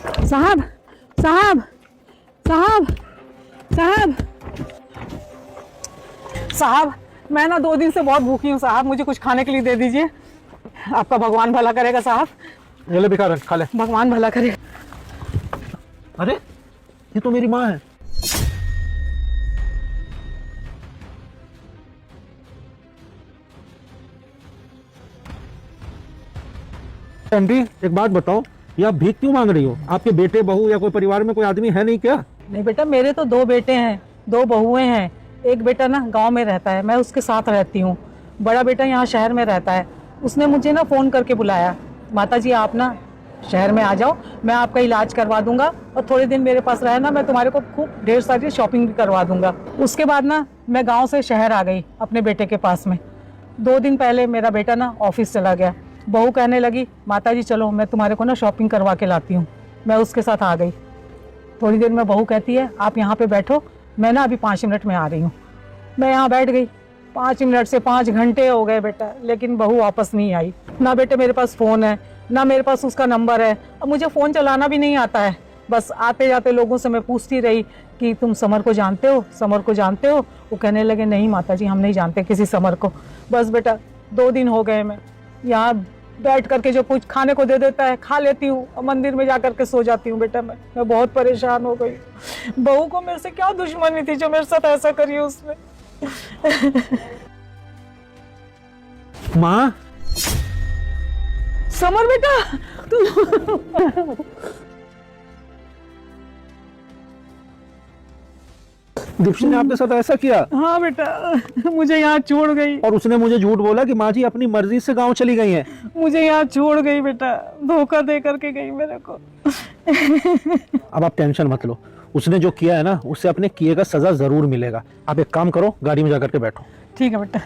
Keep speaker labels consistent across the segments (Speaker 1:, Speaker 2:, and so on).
Speaker 1: साहब साहब साहब साहब साहब, मैं ना 2 दिन से बहुत भूखी हूँ साहब, मुझे कुछ खाने के लिए दे दीजिए। आपका भगवान भला करेगा साहब।
Speaker 2: ये ले भिखारन, खा ले।
Speaker 1: भगवान भला करे।
Speaker 2: अरे ये तो मेरी माँ है। आंटी एक बात बताओ, ये आप भीख क्यों मांग रही हो? आपके बेटे बहू या कोई परिवार में कोई आदमी है नहीं क्या?
Speaker 1: नहीं बेटा, मेरे तो 2 बेटे हैं, 2 बहुएं हैं। एक बेटा ना गांव में रहता है, मैं उसके साथ रहती हूँ। बड़ा बेटा यहाँ शहर में रहता है। उसने मुझे ना फ़ोन करके बुलाया, माता जी आप ना शहर में आ जाओ, मैं आपका इलाज करवा दूंगा और थोड़े दिन मेरे पास रहना, मैं तुम्हारे को खूब ढेर सारी शॉपिंग भी करवा दूंगा। उसके बाद ना मैं गाँव से शहर आ गई अपने बेटे के पास में। 2 दिन पहले मेरा बेटा ना ऑफिस चला गया। बहू कहने लगी, माता जी चलो मैं तुम्हारे को ना शॉपिंग करवा के लाती हूँ। मैं उसके साथ आ गई। थोड़ी देर में बहू कहती है आप यहाँ पे बैठो, मैं ना अभी 5 मिनट में आ रही हूँ। मैं यहाँ बैठ गई। 5 मिनट से 5 घंटे हो गए बेटा, लेकिन बहू वापस नहीं आई। ना बेटे मेरे पास फ़ोन है, ना मेरे पास उसका नंबर है, और मुझे फ़ोन चलाना भी नहीं आता है। बस आते जाते लोगों से मैं पूछती रही कि तुम समर को जानते हो, समर को जानते हो? वो कहने लगे नहीं माता जी हम नहीं जानते किसी समर को। बस बेटा 2 दिन हो गए, मैं यहाँ बैठ करके जो कुछ खाने को दे देता है खा लेती हूँ और मंदिर में जा करके सो जाती हूँ। बेटा मैं बहुत परेशान हो गई। बहू को मेरे से क्या दुश्मनी थी जो मेरे साथ ऐसा करी उसने।
Speaker 2: माँ,
Speaker 1: समर बेटा तू
Speaker 2: दीप्ति ने आपके साथ ऐसा किया?
Speaker 1: हाँ बेटा, मुझे यहाँ छोड़ गई।
Speaker 2: और उसने मुझे झूठ बोला कि माँ जी अपनी मर्जी से गांव चली गई हैं।
Speaker 1: मुझे यहाँ छोड़ गई बेटा, धोखा दे करके गई मेरे को।
Speaker 2: अब आप टेंशन मत लो, उसने जो किया है ना उससे अपने किए का सजा जरूर मिलेगा। आप एक काम करो, गाड़ी में जाकर के बैठो।
Speaker 1: ठीक है बेटा।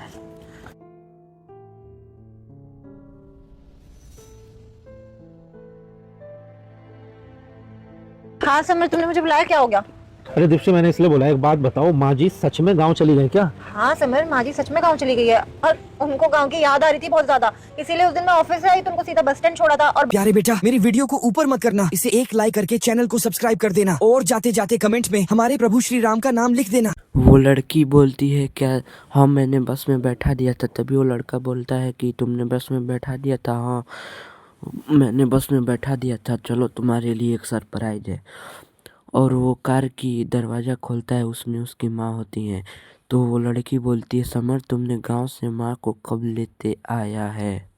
Speaker 3: हाँ समर, तुमने मुझे बुलाया, क्या हो गया?
Speaker 2: अरे दीप्ति मैंने इसलिए बोला, एक बात बताओ, माँ जी सच में गांव चली गई क्या?
Speaker 3: हाँ समर, माँ जी सच में गांव चली गई है और उनको गांव की याद आ रही थी बहुत ज्यादा, इसीलिए उस दिन मैं ऑफिस से आई तो उनको सीधा बस स्टैंड छोड़ा था। और
Speaker 4: प्यारे बेटा, मेरी वीडियो को ऊपर मत करना, इसे एक लाइक करके चैनल को सब्सक्राइब कर देना और जाते जाते कमेंट में हमारे प्रभु श्री राम का नाम लिख देना।
Speaker 5: वो लड़की बोलती है क्या, हाँ मैंने बस में बैठा दिया था। तभी वो लड़का बोलता है कि तुमने बस में बैठा दिया था। हाँ मैंने बस में बैठा दिया था, चलो तुम्हारे लिए एक सरप्राइज है। और वो कार की दरवाज़ा खोलता है, उसमें उसकी माँ होती है। तो वो लड़की बोलती है समर तुमने गांव से माँ को कब लेते आया है?